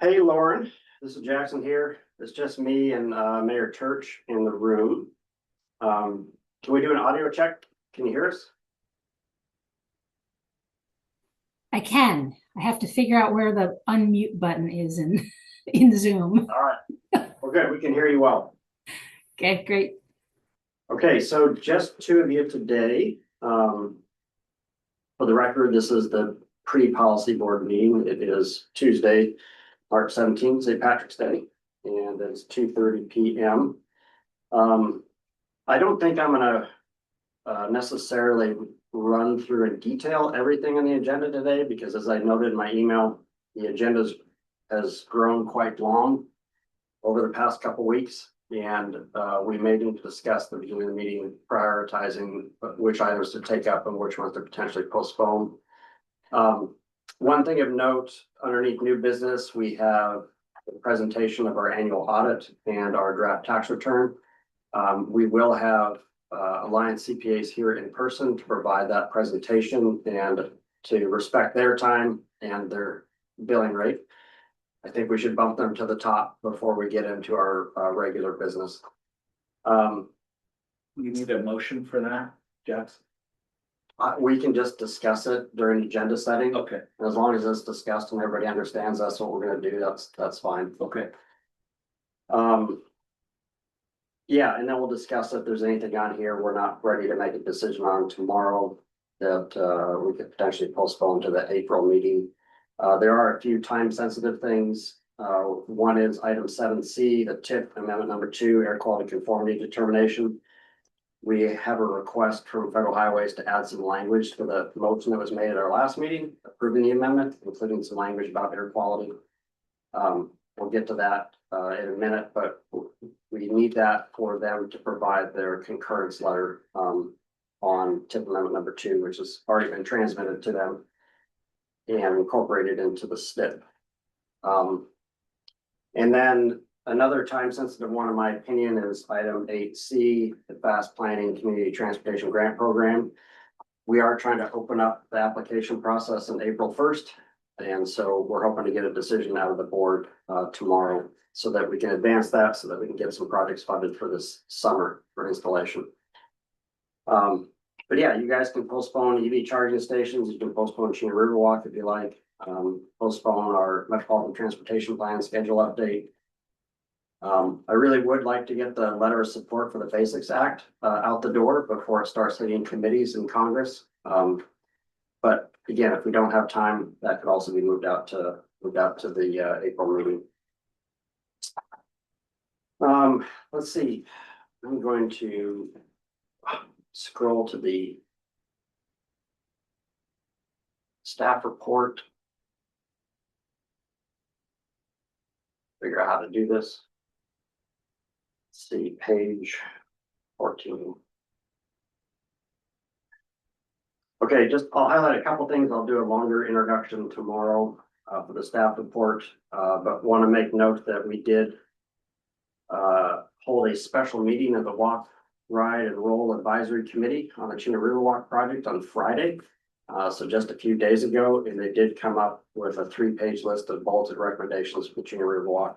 Hey, Lauren, this is Jackson here. It's just me and Mayor Church in the room. Can we do an audio check? Can you hear us? I can. I have to figure out where the unmute button is in Zoom. All right. Well, good. We can hear you well. Okay, great. Okay, so just two of you today. For the record, this is the pre-policy board meeting. It is Tuesday, March 17th, St. Patrick's Day, and it's 2:30 p.m. I don't think I'm gonna necessarily run through in detail everything on the agenda today, because as I noted in my email, the agenda has grown quite long over the past couple weeks. And we may need to discuss the beginning of the meeting, prioritizing which items to take up and which ones to potentially postpone. One thing of note, underneath new business, we have the presentation of our annual audit and our draft tax return. We will have Alliance CPAs here in person to provide that presentation, and to respect their time and their billing rate, I think we should bump them to the top before we get into our regular business. You need a motion for that, Jackson? We can just discuss it during agenda setting. Okay, As long as it's discussed and everybody understands that's what we're gonna do, that's fine. okay. Yeah, and then we'll discuss if there's anything on here we're not ready to make a decision on tomorrow that we could potentially postpone to the April meeting. There are a few time sensitive things. One is item 7C, the TIP amendment number 2, air quality conformity determination. We have a request from Federal Highways to add some language to the motion that was made at our last meeting, approving the amendment, including some language about air quality. We'll get to that in a minute, but we need that for them to provide their concurrence letter on TIP amendment number 2, which has already been transmitted to them and incorporated into the SNP. And then another time sensitive one, in my opinion, is item 8C, the Fast Planning Community Transportation Grant Program. We are trying to open up the application process on April 1st. And so we're hoping to get a decision out of the board tomorrow so that we can advance that, so that we can get some projects funded for this summer for installation. But yeah, you guys can postpone EV charging stations. You can postpone Chena Riverwalk if you like. Postpone our Metropolitan Transportation Plan schedule update. I really would like to get the letter of support for the Basics Act out the door before it starts hitting committees in Congress. But again, if we don't have time, that could also be moved out to the April meeting. Let's see. I'm going to scroll to the staff report. Figure out how to do this. Let's see, page 14. Okay, I'll highlight a couple things. I'll do a longer introduction tomorrow for the staff report, but want to make note that we did hold a special meeting of the Walk, Ride, and Roll Advisory Committee on the Chena Riverwalk project on Friday. So just a few days ago, and they did come up with a 3-page list of bulleted recommendations for the Chena Riverwalk.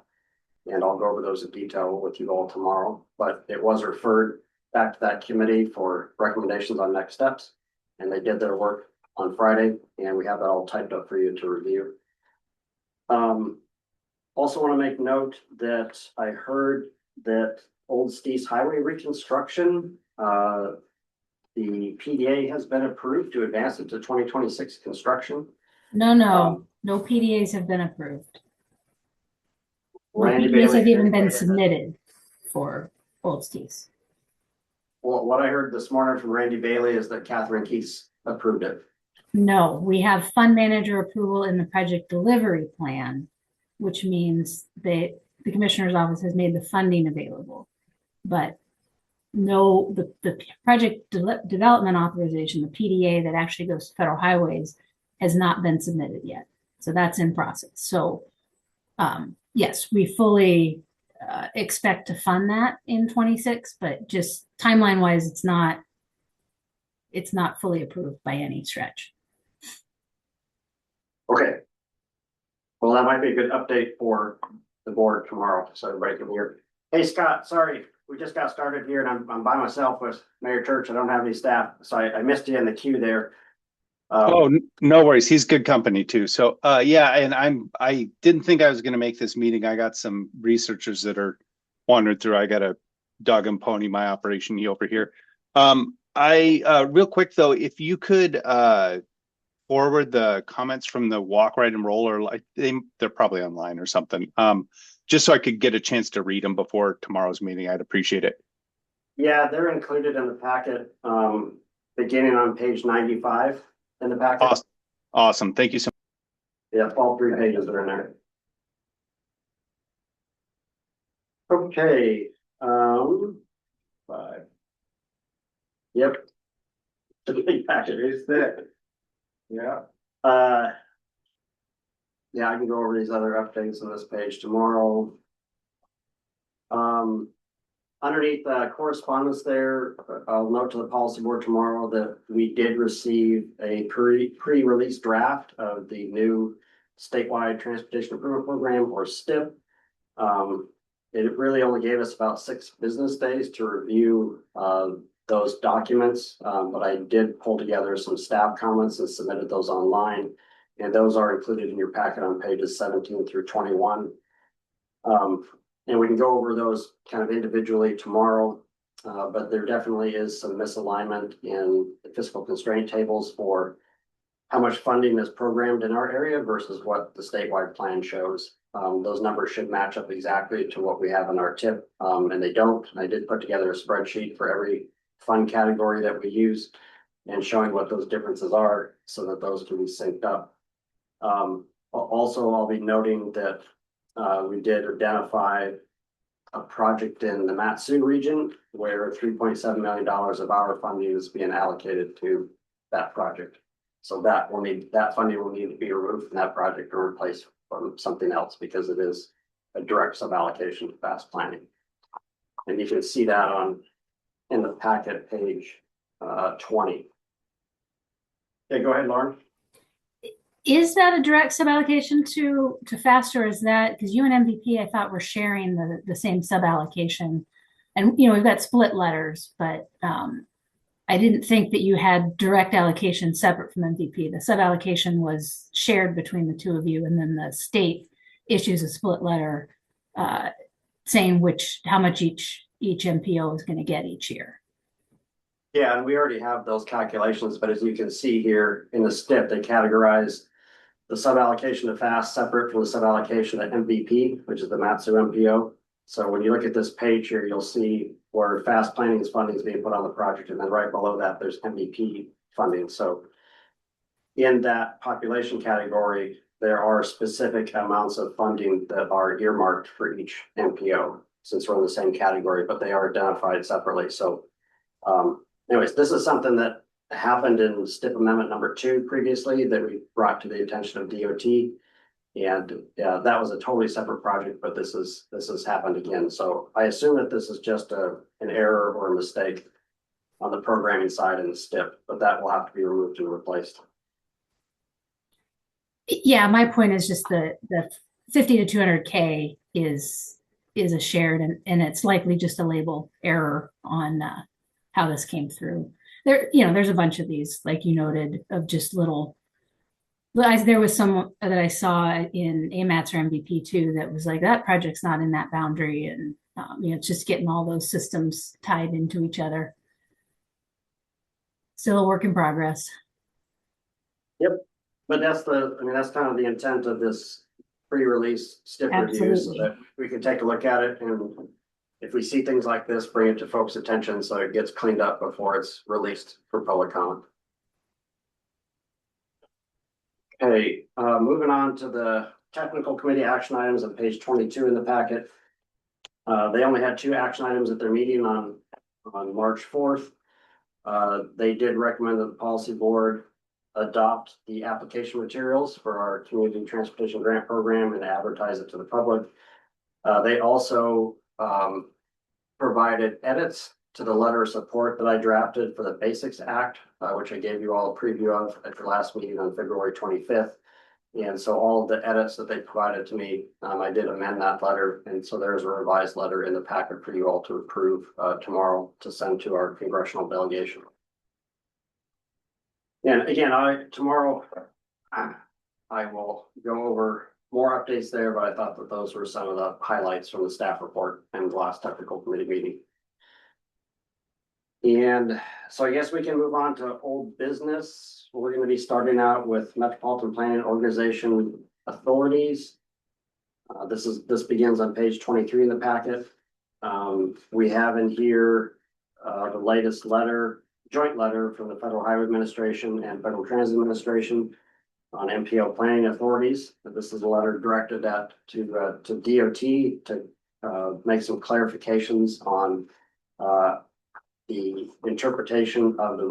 And I'll go over those in detail with you all tomorrow, but it was referred back to that committee for recommendations on next steps. And they did their work on Friday, and we have that all typed up for you to review. Also want to make note that I heard that Old Steese Highway reconstruction, the PDA has been approved to advance it to 2026 construction. No PDAs have been approved. Randy PDAs Bailey have even been submitted for Old Steese. Well, what I heard this morning from Randy Bailey is that Catherine Keith's approved it. No, we have fund manager approval in the project delivery plan, which means that the commissioner's office has made the funding available. But no, the project development authorization, the PDA that actually goes to Federal Highways, has not been submitted yet. So that's in process. So yes, we fully expect to fund that in 26, but just timeline wise, it's not it's not fully approved by any stretch. Okay. Well, that might be a good update for the board tomorrow, so everybody can hear. Hey, Scott, sorry, we just got started here and I'm by myself with Mayor Church. I don't have any staff, so I missed you in the queue there. No worries. He's good company too. So, yeah, and I didn't think I was going to make this meeting. I got some researchers that are wandering through. I got a dog and pony, my operation over here. Real quick though, if you could, forward the comments from the walk, ride and roll, or like they're probably online or something. Just so I could get a chance to read them before tomorrow's meeting. I'd appreciate it. Yeah, they're included in the packet, beginning on page 95 in the packet. Awesome. Awesome. Thank you so much. Yeah, all 3 pages are in there. Okay, 5. Yep. The big packet is there. Yeah. Yeah, I can go over these other updates on this page tomorrow. Underneath the correspondence there, I'll note to the policy board tomorrow that we did receive a pre-release draft of the new statewide transportation improvement program, or STIP. It really only gave us about 6 business days to review those documents, but I did pull together some staff comments and submitted those online, and those are included in your packet on pages 17 through 21. And we can go over those kind of individually tomorrow, but there definitely is some misalignment in the fiscal constraint tables for how much funding is programmed in our area versus what the statewide plan shows. Those numbers should match up exactly to what we have in our TIP, and they don't. I did put together a spreadsheet for every fund category that we use and showing what those differences are so that those can be synced up. Also, I'll be noting that we did identify a project in the Matsu region where $3.7 million of our funding is being allocated to that project. So that funding will need to be removed from that project or replaced from something else because it is a direct sub-allocation to fast planning. And you can see that in the packet, page 20. Okay, go ahead, Lauren. Is that a direct sub-allocation to FAST, or is that, because you and MVP, I thought, were sharing the same sub-allocation? And, we've got split letters, but I didn't think that you had direct allocation separate from MVP. The sub-allocation was shared between the two of you, and then the state issues a split letter saying how much each MPO is going to get each year. Yeah, and we already have those calculations, but as you can see here in the STIP, they categorize the sub-allocation to FAST separate from the sub-allocation to MVP, which is the Matsu MPO. So when you look at this page here, you'll see where fast planning funding is being put on the project, and then right below that, there's MVP funding. So in that population category, there are specific amounts of funding that are earmarked for each MPO, since we're in the same category, but they are identified separately. So anyways, this is something that happened in STIP Amendment number 2 previously that we brought to the attention of DOT. And that was a totally separate project, but this has happened again. So I assume that this is just an error or a mistake on the programming side in the STIP, but that will have to be removed and replaced. Yeah, my point is just the 50 to 200K is a shared, and it's likely just a label error on how this came through. There's a bunch of these, like you noted, of just little. There was some that I saw in AMATS or MVP too that was like, that project's not in that boundary, and it's just getting all those systems tied into each other. Still a work in progress. Yep, but that's kind of the intent of this pre-release STIP review, so that we can take a look at it, and if we see things like this, bring it to folks' attention so it gets cleaned up before it's released for public comment. Okay, moving on to the technical committee action items on page 22 in the packet. They only had 2 action items at their meeting on March 4th. They did recommend that the policy board adopt the application materials for our community transportation grant program and advertise it to the public. They also provided edits to the letter of support that I drafted for the Basics Act, which I gave you all a preview of at your last meeting on February 25th. And so all of the edits that they provided to me, I did amend that letter. And so there's a revised letter in the packet for you all to approve tomorrow to send to our congressional delegation. And again, tomorrow I will go over more updates there, but I thought that those were some of the highlights from the staff report and the last technical committee meeting. And so I guess we can move on to old business. We're going to be starting out with Metropolitan Planning Organization authorities. This begins on page 23 in the packet. We have in here the latest joint letter from the Federal Highway Administration and Federal Transit Administration on MPO planning authorities. This is a letter directed to DOT to make some clarifications on the interpretation of the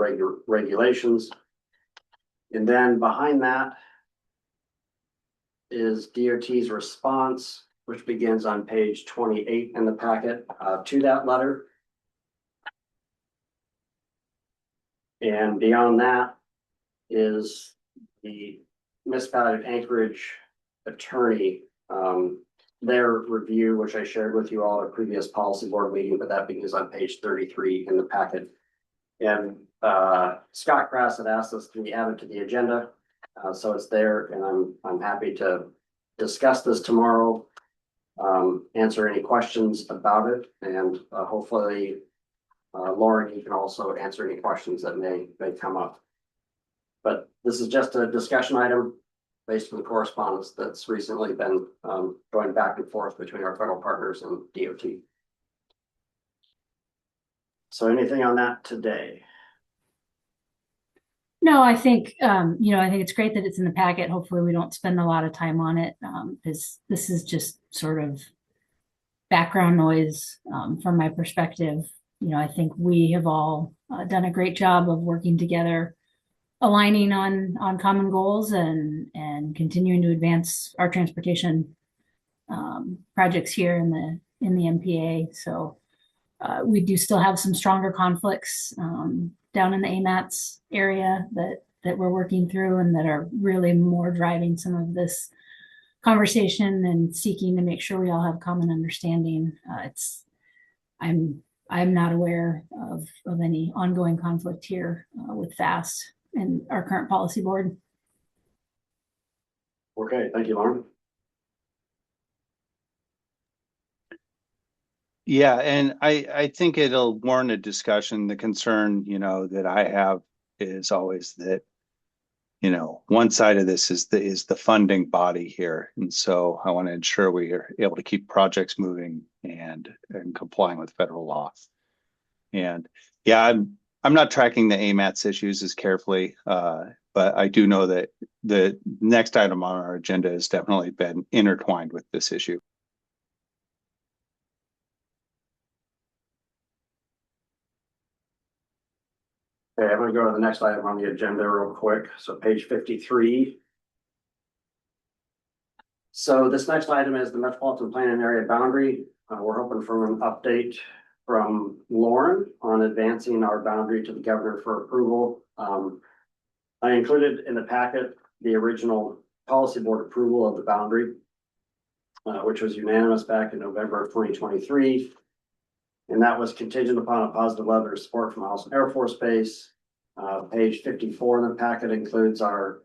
regulations. And then behind that is DOT's response, which begins on page 28 in the packet to that letter. And beyond that is the Municipality of Anchorage attorney, their review, which I shared with you all at a previous policy board meeting, but that begins on page 33 in the packet. And Scott Crass had asked us to be added to the agenda, so it's there, and I'm happy to discuss this tomorrow, answer any questions about it, and hopefully Lauren, you can also answer any questions that may come up. But this is just a discussion item based on correspondence that's recently been going back and forth between our federal partners and DOT. So anything on that today? No, I think, I think it's great that it's in the packet. Hopefully we don't spend a lot of time on it, because this is just sort of background noise from my perspective. I think we have all done a great job of working together, aligning on common goals and continuing to advance our transportation projects here in the MPA. So we do still have some stronger conflicts down in the AMATS area that we're working through, and that are really more driving some of this conversation and seeking to make sure we all have common understanding. I'm not aware of any ongoing conflict here with FAST and our current policy board. Okay, thank you, Lauren. Yeah, and I think it'll warrant a discussion. The concern, that I have is always that, one side of this is the funding body here. And so I want to ensure we are able to keep projects moving and complying with federal law. And yeah, I'm not tracking the AMATS issues as carefully, but I do know that the next item on our agenda has definitely been intertwined with this issue. Okay, I'm going to go to the next item on the agenda real quick. So page 53. So this next item is the Metropolitan Planning Area boundary. We're hoping for an update from Lauren on advancing our boundary to the governor for approval. I included in the packet the original policy board approval of the boundary, which was unanimous back in November of 2023. And that was contingent upon a positive letter of support from Allison Air Force Base. Page 54 in the packet includes our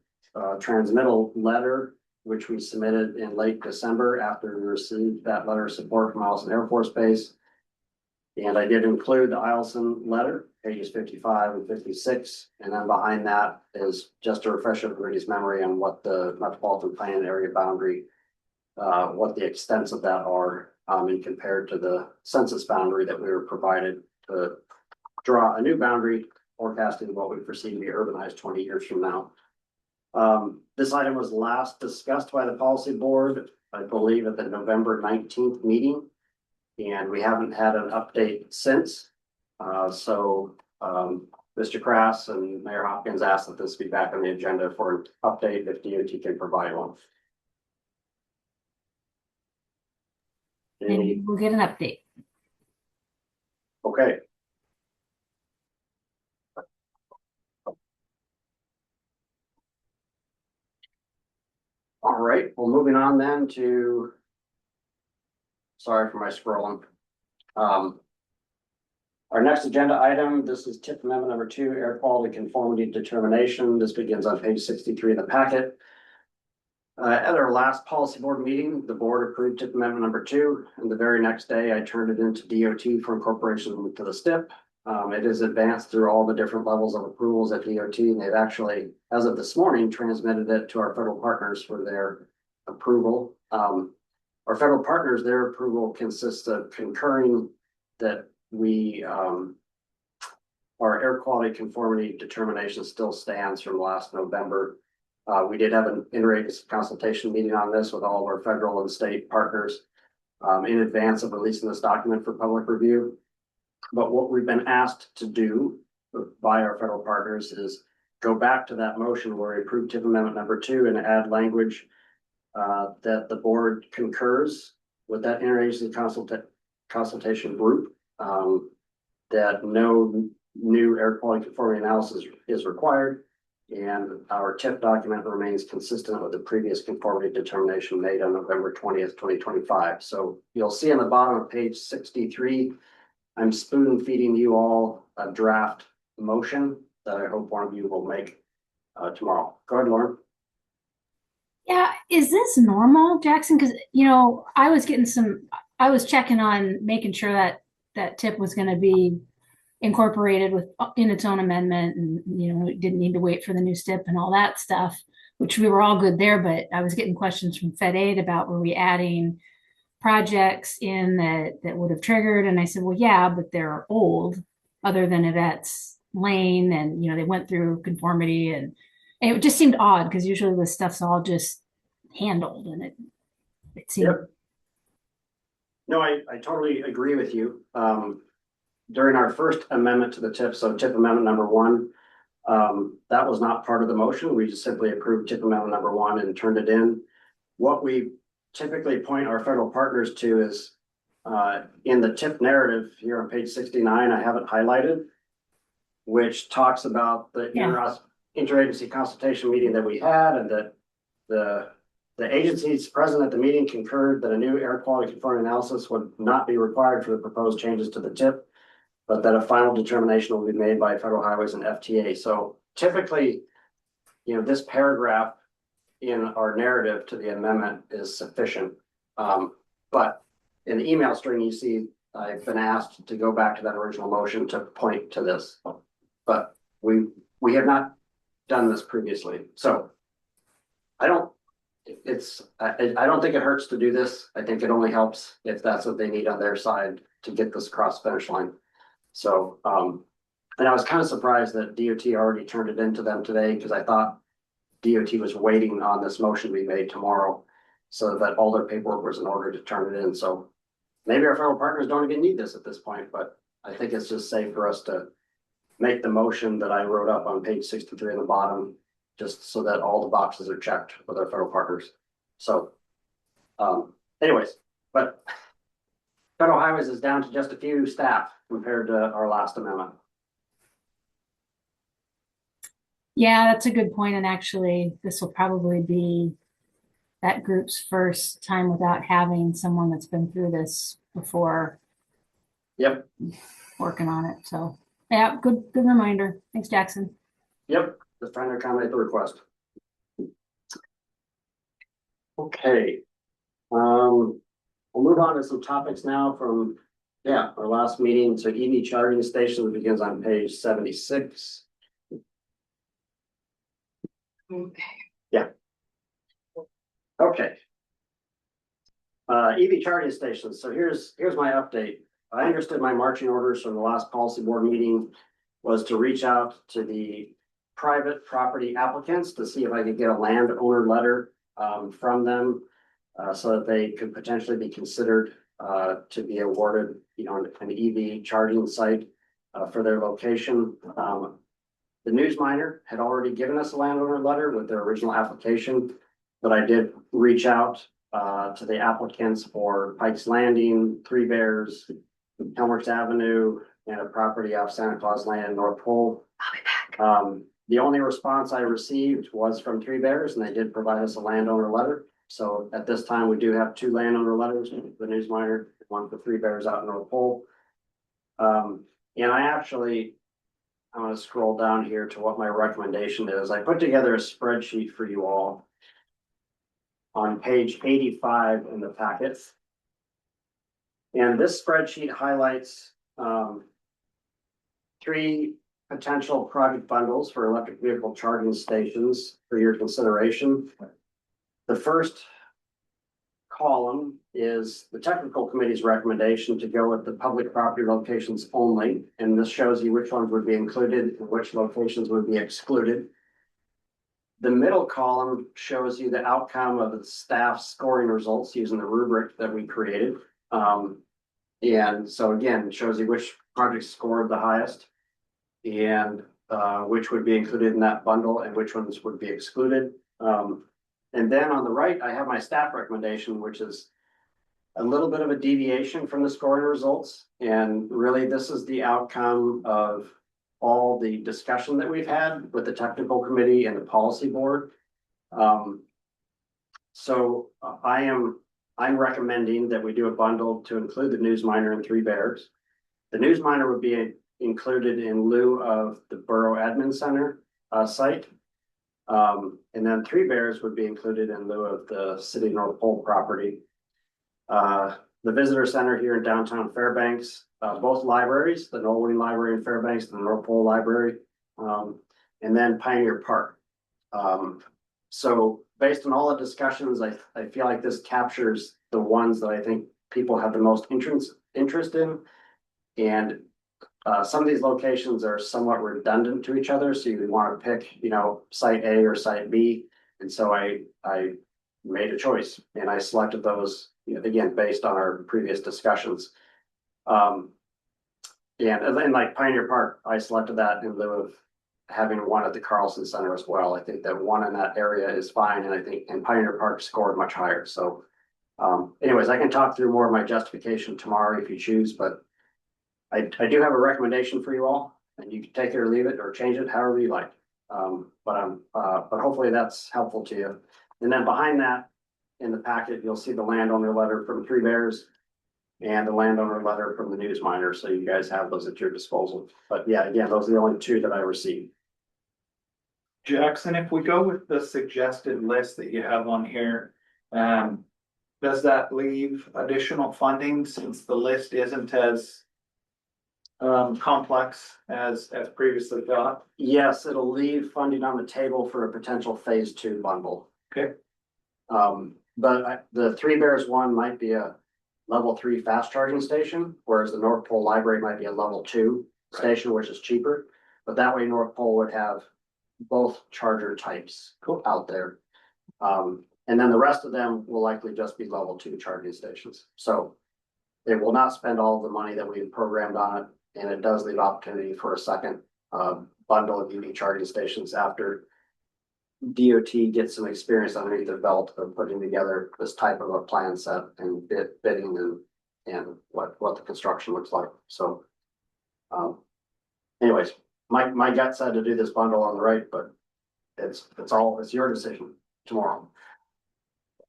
transmittal letter, which we submitted in late December after we received that letter of support from Allison Air Force Base. And I did include the Eielson letter, pages 55 and 56. And then behind that is just to refresh everybody's memory on what the Metropolitan Planning Area boundary, what the extents of that are, and compared to the census boundary that we were provided to draw a new boundary, forecasting what we perceive to be urbanized 20 years from now. This item was last discussed by the policy board, I believe, at the November 19th meeting, and we haven't had an update since. So Mr. Crass and Mayor Hopkins asked that this be back on the agenda for an update if DOT can provide one. And we'll get an update. Okay. All right, well, moving on then to. Sorry for my scrolling. Our next agenda item, this is tip amendment number 2, air quality conformity determination. This begins on page 63 of the packet. At our last policy board meeting, the board approved tip amendment number 2, and the very next day I turned it into DOT for incorporation to the STIP. It is advanced through all the different levels of approvals at DOT, and they've actually, as of this morning, transmitted it to our federal partners for their approval. Our federal partners, their approval consists of concurring that we, our air quality conformity determination still stands from last November. We did have an interagency consultation meeting on this with all of our federal and state partners in advance of releasing this document for public review. But what we've been asked to do by our federal partners is go back to that motion where we approved tip amendment number 2 and add language that the board concurs with that interagency consultation group, that no new air quality conformity analysis is required, and our tip document remains consistent with the previous conformity determination made on November 20th, 2025. So you'll see on the bottom of page 63, I'm spoon feeding you all a draft motion that I hope one of you will make tomorrow. Go ahead, Lauren. Yeah, is this normal, Jackson? Because, you know, I was checking on making sure that that tip was going to be incorporated in its own amendment, and, you know, it didn't need to wait for the new STIP and all that stuff, which we were all good there. But I was getting questions from Fed Aid about, were we adding projects in that would have triggered? And I said, well, yeah, but they're old, other than Yvette's Lane, and, you know, they went through conformity, and it just seemed odd because usually this stuff's all just handled, and it seemed. Yep. No, I totally agree with you. During our first amendment to the tip, so tip amendment number 1, that was not part of the motion. We just simply approved tip amendment number 1 and turned it in. What we typically point our federal partners to is in the tip narrative here on page 69, I have it highlighted, which talks about the interagency consultation meeting that we had, and that the agencies present at the meeting concurred that a new air quality conformity analysis would not be required for the proposed changes to the tip, but that a final determination will be made by Federal Highways and FTA. So typically, you know, this paragraph in our narrative to the amendment is sufficient. But in the email string, you see I've been asked to go back to that original motion to point to this, but we have not done this previously. So I don't think it hurts to do this. I think it only helps if that's what they need on their side to get this across the finish line. So, and I was kind of surprised that DOT already turned it into them today, because I thought DOT was waiting on this motion to be made tomorrow so that all their paperwork was in order to turn it in. So maybe our federal partners don't even need this at this point, but I think it's just safe for us to make the motion that I wrote up on page 63 on the bottom, just so that all the boxes are checked with our federal partners. So, anyways, but Federal Highways is down to just a few staff compared to our last amendment. Yeah, that's a good point. And actually, this will probably be that group's first time without having someone that's been through this before. Yep. Working on it. So yeah, good reminder. Thanks, Jackson. Yep, just trying to accommodate the request. Okay. We'll move on to some topics now from our last meeting. So EV charging station begins on page 76. Okay. Yeah. Okay. EV charging stations. So here's my update. I understood my marching orders from the last policy board meeting was to reach out to the private property applicants to see if I could get a landowner letter from them so that they could potentially be considered to be awarded, you know, an EV charging site for their location. The News Miner had already given us a landowner letter with their original application, but I did reach out to the applicants for Pikes Landing, Three Bears, Helmworks Avenue, and a property off Santa Claus Land, North Pole. I'll be back. The only response I received was from Three Bears, and they did provide us a landowner letter. So at this time, we do have 2 landowner letters, the News Miner, one for Three Bears out in North Pole. And I'm gonna scroll down here to what my recommendation is. I put together a spreadsheet for you all on page 85 in the packets. And this spreadsheet highlights 3 potential project bundles for electric vehicle charging stations for your consideration. The first column is the technical committee's recommendation to go with the public property locations only. And this shows you which ones would be included and which locations would be excluded. The middle column shows you the outcome of the staff scoring results using the rubric that we created. And so again, it shows you which projects scored the highest and which would be included in that bundle and which ones would be excluded. And then on the right, I have my staff recommendation, which is a little bit of a deviation from the scoring results. And really, this is the outcome of all the discussion that we've had with the technical committee and the policy board. So I'm recommending that we do a bundle to include the News Miner and Three Bears. The News Miner would be included in lieu of the Borough Admin Center site. And then Three Bears would be included in lieu of the City of North Pole property. The Visitor Center here in downtown Fairbanks, both libraries, the Norwood Library in Fairbanks and the North Pole Library, and then Pioneer Park. So based on all the discussions, I feel like this captures the ones that I think people have the most interest in. And some of these locations are somewhat redundant to each other, so you would want to pick, site A or site B. And so I made a choice and I selected those, again, based on our previous discussions. And like Pioneer Park, I selected that in lieu of having one at the Carlson Center as well. I think that one in that area is fine, and I think Pioneer Park scored much higher. So anyways, I can talk through more of my justification tomorrow if you choose, but I do have a recommendation for you all, and you can take it or leave it or change it however you like. But hopefully that's helpful to you. And then behind that in the packet, you'll see the landowner letter from Three Bears and the landowner letter from the News Miner. So you guys have those at your disposal. But yeah, again, those are the only 2 that I received. Jackson, if we go with the suggested list that you have on here, does that leave additional funding since the list isn't as complex as previously thought? Yes, it'll leave funding on the table for a potential phase 2 bundle. Okay. But the Three Bears one might be a level 3 fast charging station, whereas the North Pole Library might be a level 2 station, which is cheaper. But that way North Pole would have both charger types out there. And then the rest of them will likely just be level 2 charging stations. So it will not spend all the money that we've programmed on it. And it does leave opportunity for a second bundle of EV charging stations after DOT gets some experience underneath their belt of putting together this type of a plan set and bidding and what the construction looks like. So anyways, my gut said to do this bundle on the right, but it's your decision tomorrow.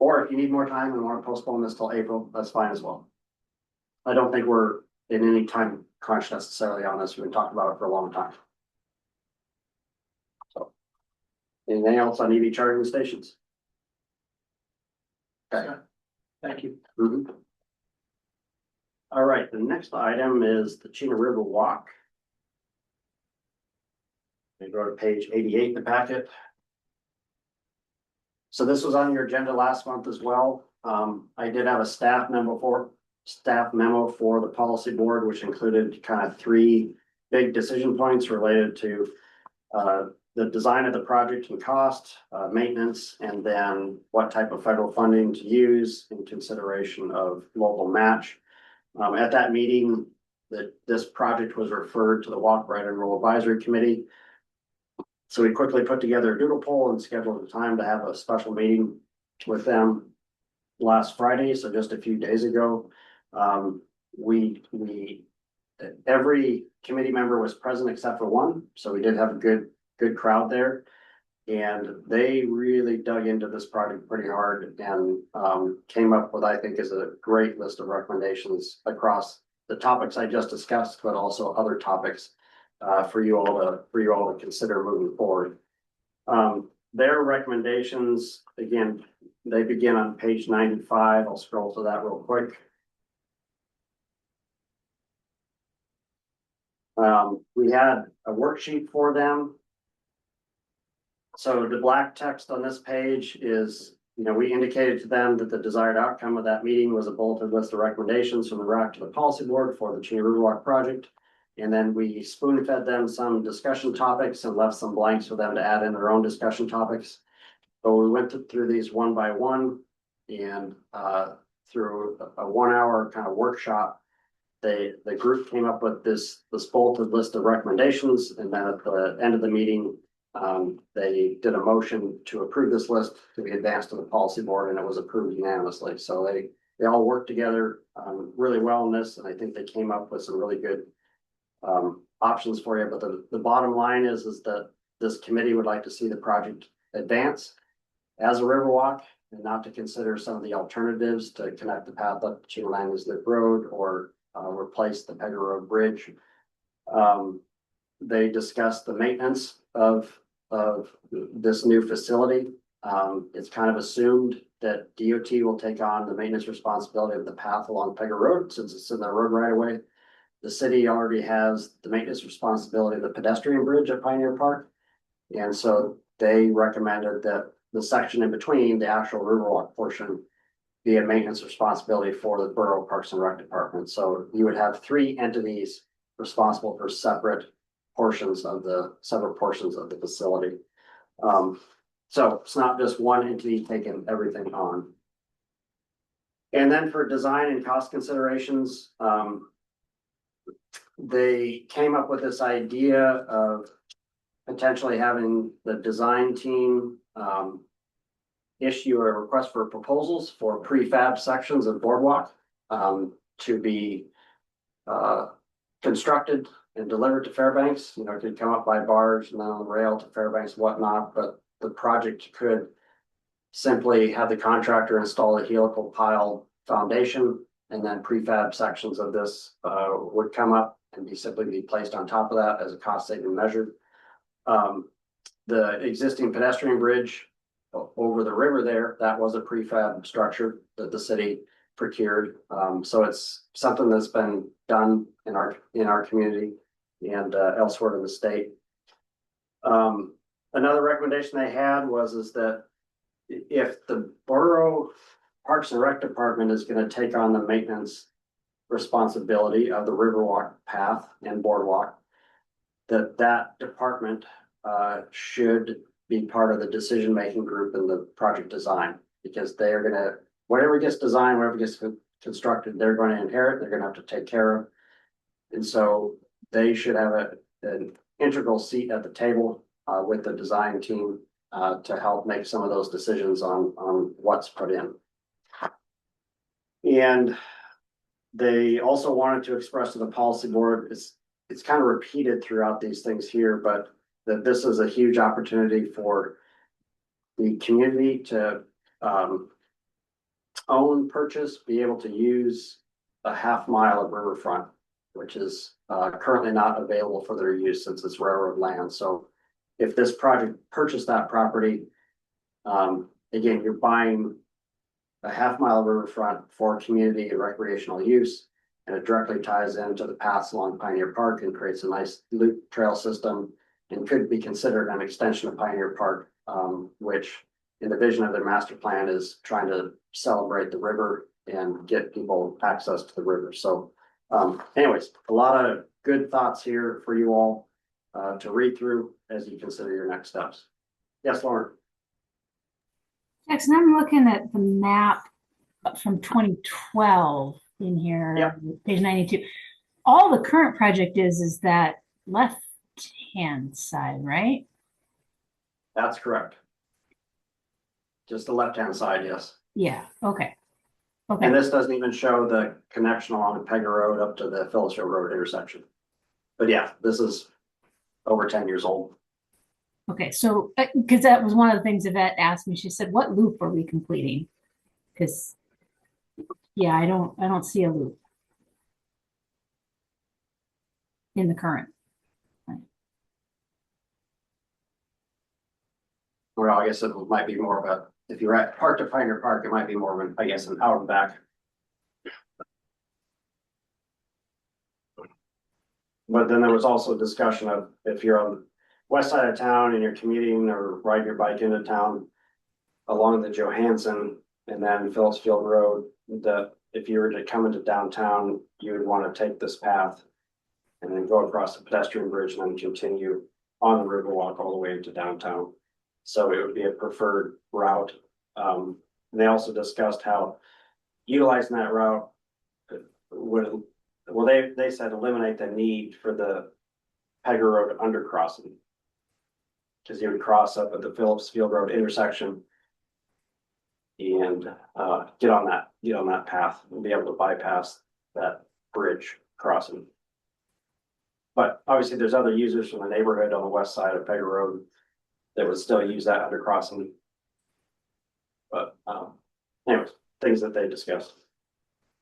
Or if you need more time and want to postpone this till April, that's fine as well. I don't think we're in any time crunch necessarily on this. We've been talking about it for a long time. So anything else on EV charging stations? Okay. Thank you. All right, the next item is the Chena River Walk. We go to page 88 in the packet. So this was on your agenda last month as well. I did have a staff memo for the policy board, which included kind of 3 big decision points related to the design of the project and cost, maintenance, and then what type of federal funding to use in consideration of local match. At that meeting, this project was referred to the Walk, Ride, and Roll Advisory Committee. So we quickly put together a doodle poll and scheduled a time to have a special meeting with them last Friday, so just a few days ago. Every committee member was present except for one, so we did have a good good crowd there. And they really dug into this project pretty hard and came up with, I think, is a great list of recommendations across the topics I just discussed, but also other topics for you all to consider moving forward. Their recommendations, again, they begin on page 95. I'll scroll to that real quick. We had a worksheet for them. So the black text on this page is, we indicated to them that the desired outcome of that meeting was a bulleted list of recommendations from the RAC to the policy board for the Cheney Riverwalk project. And then we spoon fed them some discussion topics and left some blanks for them to add in their own discussion topics. But we went through these one by one and through a 1 hour kind of workshop. The group came up with this bulleted list of recommendations, and then at the end of the meeting, they did a motion to approve this list to be advanced to the policy board, and it was approved unanimously. So they all worked together really well in this, and I think they came up with some really good options for you. But the bottom line is that this committee would like to see the project advance as a Riverwalk, and not to consider some of the alternatives to connect the path up to Cheney Landings Loop Road or replace the Pega Road Bridge. They discussed the maintenance of this new facility. It's kind of assumed that DOT will take on the maintenance responsibility of the path along Pega Road since it's in the road right away. The city already has the maintenance responsibility of the pedestrian bridge at Pioneer Park. And so they recommended that the section in between the actual Riverwalk portion be a maintenance responsibility for the Borough Parks and Rec Department. So you would have 3 entities responsible for separate portions of the facility. So it's not just one entity taking everything on. And then for design and cost considerations, they came up with this idea of potentially having the design team issue a request for proposals for prefab sections of boardwalk to be constructed and delivered to Fairbanks. It could come up by barge and then on the rail to Fairbanks and whatnot, but the project could simply have the contractor install a helical pile foundation, and then prefab sections of this would come up and simply be placed on top of that as a cost saving measure. The existing pedestrian bridge over the river there, that was a prefab structure that the city procured. So it's something that's been done in our community and elsewhere in the state. Another recommendation they had is that if the Borough Parks and Rec Department is going to take on the maintenance responsibility of the Riverwalk path and boardwalk, that department should be part of the decision-making group in the project design, because they are going to, whatever gets designed, whatever gets constructed, they're going to inherit, they're going to have to take care of. And so they should have an integral seat at the table with the design team to help make some of those decisions on what's put in. And they also wanted to express to the policy board, it's kind of repeated throughout these things here, but that this is a huge opportunity for the community to own, purchase, be able to use a half mile of riverfront, which is currently not available for their use since it's railroad land. So if this project purchased that property, again, you're buying a half mile of riverfront for community and recreational use, and it directly ties into the paths along Pioneer Park and creates a nice loop trail system, and could be considered an extension of Pioneer Park, which in the vision of their master plan is trying to celebrate the river and get people access to the river. So anyways, a lot of good thoughts here for you all to read through as you consider your next steps. Yes, Lauren. Jackson, I'm looking at the map from 2012 in here, Yep. page 92. All the current project is that left-hand side, right? That's correct. Just the left-hand side, yes. Yeah, okay. And Okay, this doesn't even show the connection along Pega Road up to the Phillips Road intersection. But yeah, this is over 10 years old. Okay, so, because that was one of the things Yvette asked me, she said, what loop are we completing? Because, yeah, I don't see a loop in the current. Well, I guess it might be more of a, if you're at Park to Pioneer Park, it might be more of an, I guess, an out and back. But then there was also discussion of if you're on the west side of town and you're commuting or riding your bike into town along the Johansson and then Phillips Field Road, that if you were to come into downtown, you would want to take this path and then go across the pedestrian bridge and then continue on the Riverwalk all the way into downtown. So it would be a preferred route. And they also discussed how utilizing that route would, well, they said eliminate the need for the Pegger Road undercrossing. Cause you would cross up at the Phillips Field Road intersection. And get on that path and be able to bypass that bridge crossing. But obviously, there's other users from the neighborhood on the west side of Pegger Road that would still use that undercrossing. But anyways, things that they discussed.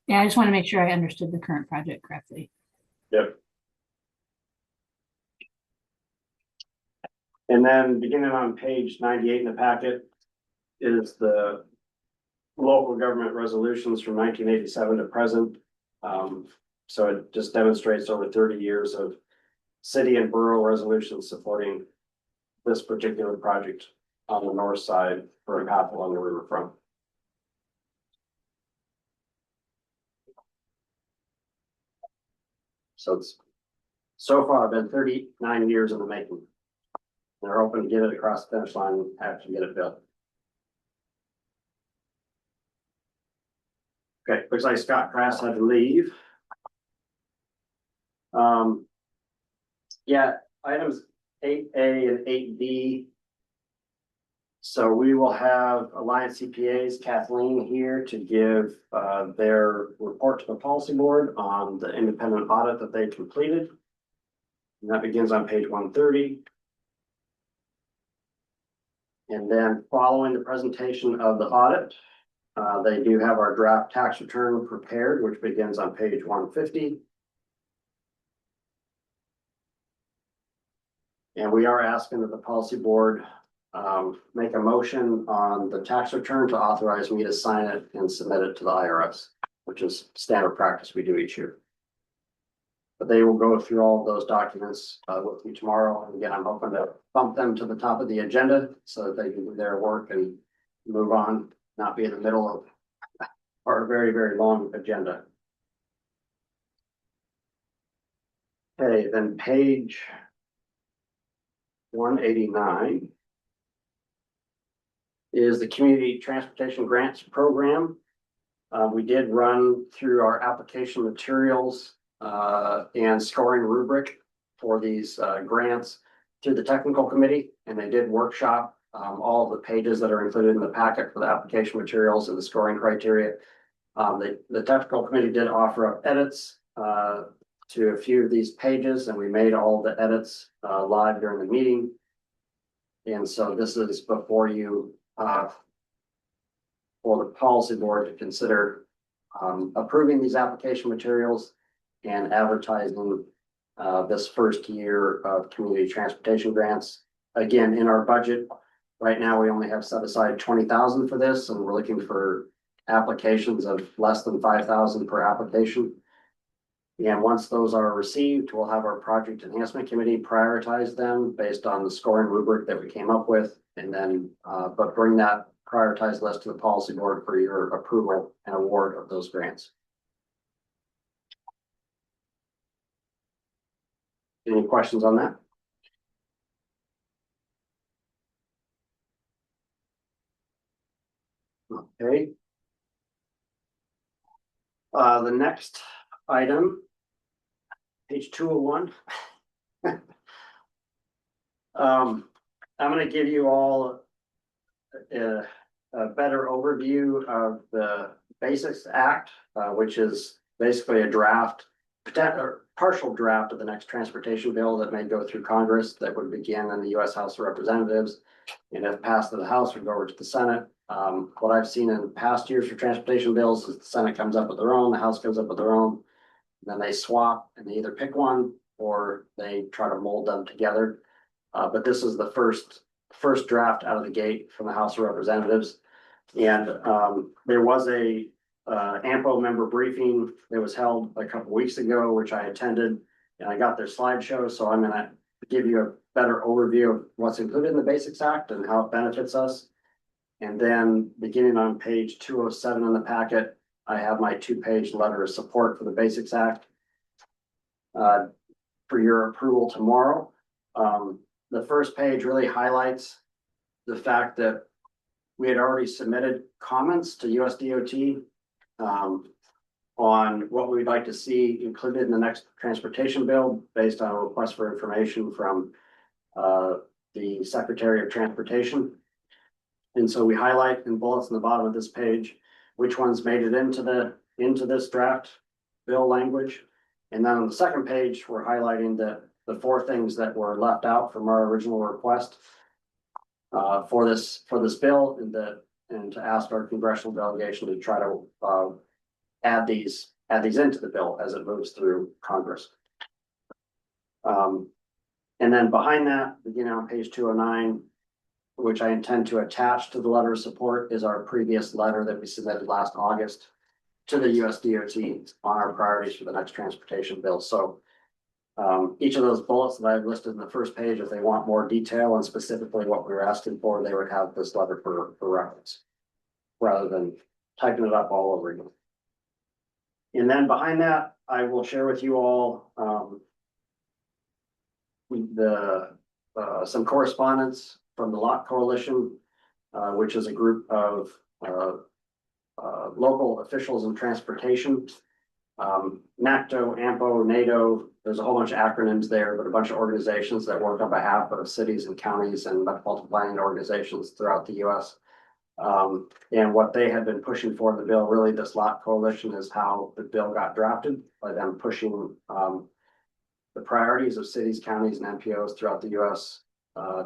Yeah, I just want to make sure I understood the current project correctly. Yep. And then beginning on page 98 in the packet is the local government resolutions from 1987 to present. So it just demonstrates over 30 years of city and borough resolutions supporting this particular project on the north side for a path along the riverfront. So it's so far been 39 years in the making. They're hoping to get it across the finish line and actually get it built. Okay, looks like Scott Crass had to leave. Yeah, items 8A and 8B. So we will have Alliance CPA's Kathleen here to give their report to the policy board on the independent audit that they completed. And that begins on page 130. And then following the presentation of the audit, they do have our draft tax return prepared, which begins on page 150. And we are asking that the policy board make a motion on the tax return to authorize me to sign it and submit it to the IRS, which is standard practice we do each year. But they will go through all of those documents with me tomorrow. And again, I'm hoping to bump them to the top of the agenda so that they can do their work and move on, not be in the middle of our very, very long agenda. Okay, then page 189 is the Community Transportation Grants Program. We did run through our application materials and scoring rubric for these grants through the technical committee, and they did workshop all of the pages that are included in the packet for the application materials and the scoring criteria. The technical committee did offer up edits to a few of these pages, and we made all the edits live during the meeting. And so this is before you for the policy board to consider approving these application materials and advertising this first year of community transportation grants. Again, in our budget, right now, we only have set aside 20,000 for this, and we're looking for applications of less than 5,000 per application. And once those are received, we'll have our project enhancement committee prioritize them based on the scoring rubric that we came up with. And then, but bring that prioritized list to the policy board for your approval and award of those grants. Any questions on that? Okay. The next item, page 201. I'm going to give you all a better overview of the Basics Act, which is basically a draft partial draft of the next transportation bill that may go through Congress that would begin in the US House of Representatives. And if passed to the House, would go over to the Senate. What I've seen in past years for transportation bills is the Senate comes up with their own, the House comes up with their own. Then they swap and they either pick one or they try to mold them together. But this is the first draft out of the gate from the House of Representatives. And there was a AMPO member briefing that was held a couple weeks ago, which I attended, and I got their slideshow. So I'm gonna give you a better overview of what's included in the Basics Act and how it benefits us. And then beginning on page 207 in the packet, I have my 2-page letter of support for the Basics Act for your approval tomorrow. The first page really highlights the fact that we had already submitted comments to USDOT on what we'd like to see included in the next transportation bill based on a request for information from the Secretary of Transportation. And so we highlight in bullets in the bottom of this page which ones made it into this draft bill language. And then on the second page, we're highlighting the 4 things that were left out from our original request for this bill, and to ask our congressional delegation to try to add these into the bill as it moves through Congress. And then behind that, beginning on page 209, which I intend to attach to the letter of support, is our previous letter that we submitted last August to the USDOT on our priorities for the next transportation bill. So each of those bullets that I've listed in the first page, if they want more detail and specifically what we were asking for, they would have this letter for reference rather than typing it up all over again. And then behind that, I will share with you all some correspondence from the Lot Coalition, which is a group of local officials in transportation. NACTO, AMPO, NATO, there's a whole bunch of acronyms there, but a bunch of organizations that work on behalf of cities and counties and metropolitan planning organizations throughout the US. And what they have been pushing for in the bill, really this Lot Coalition, is how the bill got drafted by them pushing the priorities of cities, counties, and MPOs throughout the US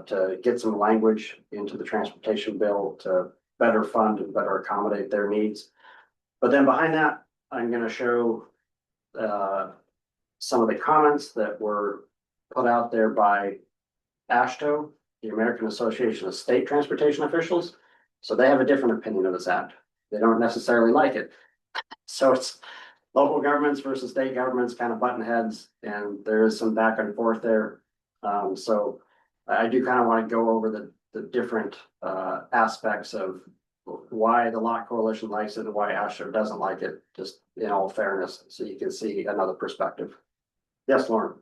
to get some language into the transportation bill to better fund and better accommodate their needs. But then behind that, I'm going to show some of the comments that were put out there by AASHTO, the American Association of State Transportation Officials. So they have a different opinion of this act. They don't necessarily like it. So it's local governments versus state governments kind of button heads, and there is some back and forth there. So I do kind of want to go over the different aspects of why the Lot Coalition likes it and why AASHTO doesn't like it, just in all fairness, so you can see another perspective. Yes, Lauren.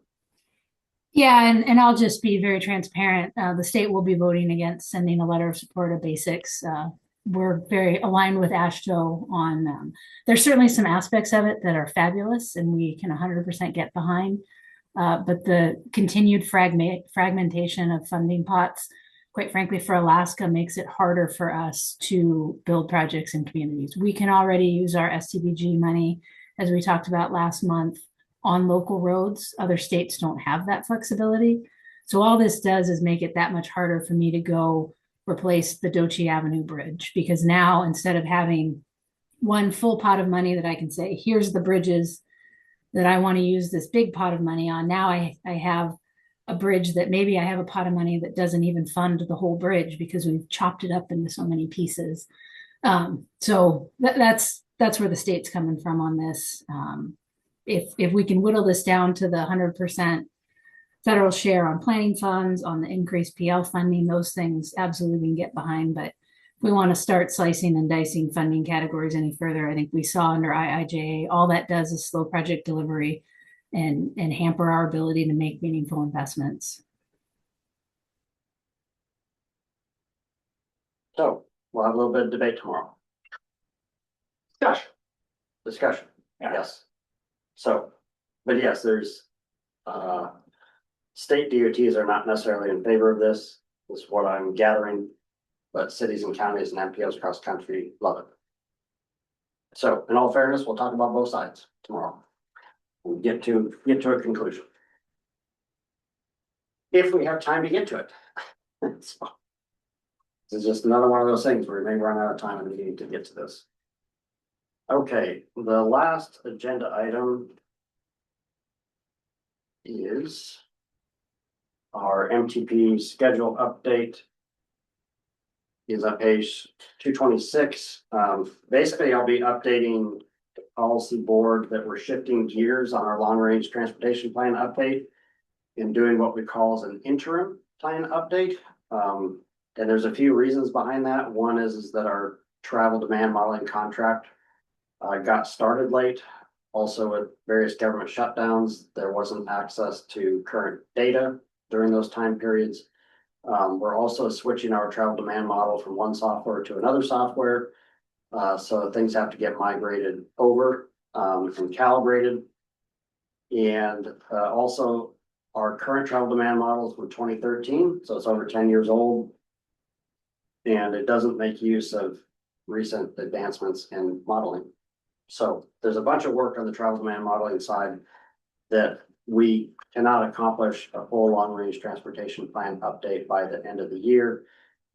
Yeah, and I'll just be very transparent. The state will be voting against sending a letter of support of Basics. We're very aligned with AASHTO on, there's certainly some aspects of it that are fabulous and we can 100% get behind. But the continued fragmentation of funding pots, quite frankly, for Alaska makes it harder for us to build projects in communities. We can already use our STBG money, as we talked about last month, on local roads. Other states don't have that flexibility. So all this does is make it that much harder for me to go replace the Doce Avenue Bridge, because now instead of having one full pot of money that I can say, here's the bridges that I want to use this big pot of money on, now I have a bridge that maybe I have a pot of money that doesn't even fund the whole bridge because we've chopped it up into so many pieces. So that's where the state's coming from on this. If we can whittle this down to the 100% federal share on planning funds, on the increased PL funding, those things absolutely we can get behind. But if we want to start slicing and dicing funding categories any further, I think we saw under IIJA, all that does is slow project delivery and hamper our ability to make meaningful investments. So we'll have a little bit of debate tomorrow. Discussion. Yeah. Yes. So, but yes, there's state DOTs are not necessarily in favor of this, is what I'm gathering, but cities and counties and MPOs across the country love it. So in all fairness, we'll talk about both sides tomorrow. and get to a conclusion. If we have time to get to it. So, this is just another one of those things where we may run out of time in the meeting to get to this. Okay, the last agenda item is our MTP schedule update. Is on page 226. Basically, I'll be updating the policy board that we're shifting gears on our long range transportation plan update and doing what we call as an interim plan update. And there's a few reasons behind that. One is that our travel demand modeling contract got started late. Also, with various government shutdowns, there wasn't access to current data during those time periods. We're also switching our travel demand model from one software to another software. So things have to get migrated over and calibrated. And also our current travel demand model is from 2013, so it's over 10 years old. And it doesn't make use of recent advancements in modeling. So there's a bunch of work on the travel demand modeling side that we cannot accomplish a full long-range transportation plan update by the end of the year.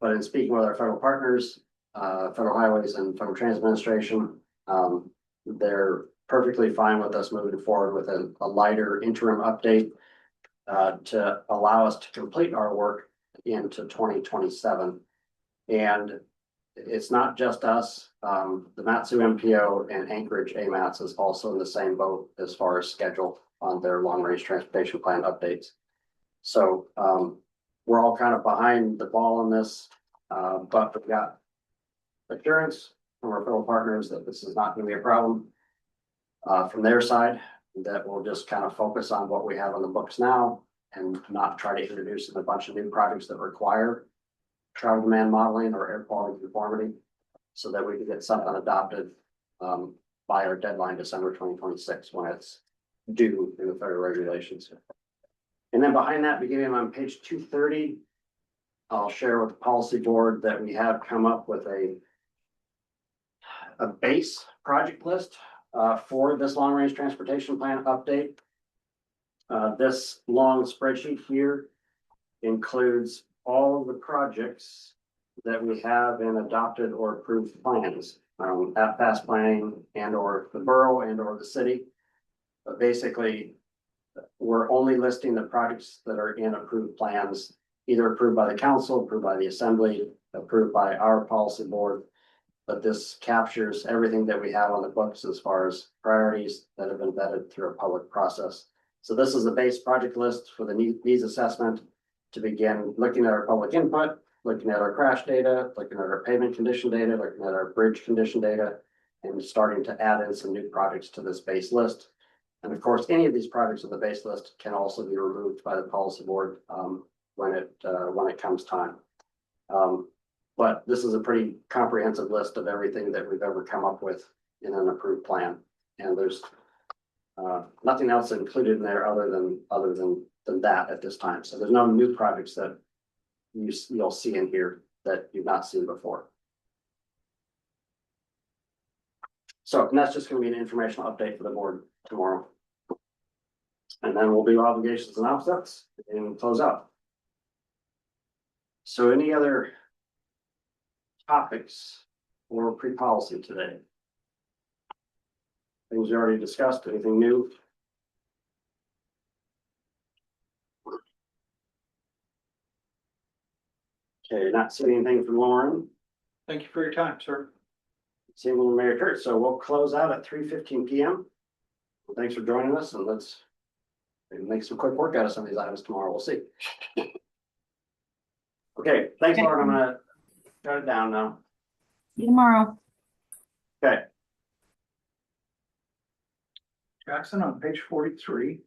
But in speaking with our federal partners, Federal Highways and Federal Transit Administration, they're perfectly fine with us moving forward with a lighter interim update to allow us to complete our work into 2027. And it's not just us, the Matsu MPO and Anchorage AMATS is also in the same boat as far as schedule on their long range transportation plan updates. So we're all kind of behind the ball on this, but we've got assurance from our federal partners that this is not going to be a problem from their side, that we'll just kind of focus on what we have on the books now and not try to introduce a bunch of new projects that require travel demand modeling or air quality conformity, so that we can get something adopted by our deadline, December 2026, when it's due in the federal regulations. And then behind that, beginning on page 230, I'll share with the policy board that we have come up with a base project list for this long range transportation plan update. This long spreadsheet here includes all of the projects that we have in adopted or approved plans at fast planning and or the borough and or the city. But basically, we're only listing the projects that are in approved plans, either approved by the council, approved by the assembly, approved by our policy board. But this captures everything that we have on the books as far as priorities that have been vetted through a public process. So this is a base project list for the needs assessment to begin looking at our public input, looking at our crash data, looking at our pavement condition data, looking at our bridge condition data, and starting to add in some new projects to this base list. And of course, any of these projects on the base list can also be removed by the policy board when it comes time. But this is a pretty comprehensive list of everything that we've ever come up with in an approved plan. And there's nothing else included in there other than that at this time. So there's no new projects that you'll see in here that you've not seen before. So, and that's just going to be an informational update for the board tomorrow. And then we'll do obligations and offsets and close out. So any other topics or pre-policy today? Things we already discussed, anything new? Okay, not seeing anything from Lauren. Thank you for your time, sir. Seeing from Mayor Kurt, so we'll close out at 3:15 p.m. Thanks for joining us, and let's make some quick work out of some of these items tomorrow. We'll see. Okay, thanks, Lauren. I'm gonna shut it down now. See you tomorrow. Okay. Jackson, on page 43,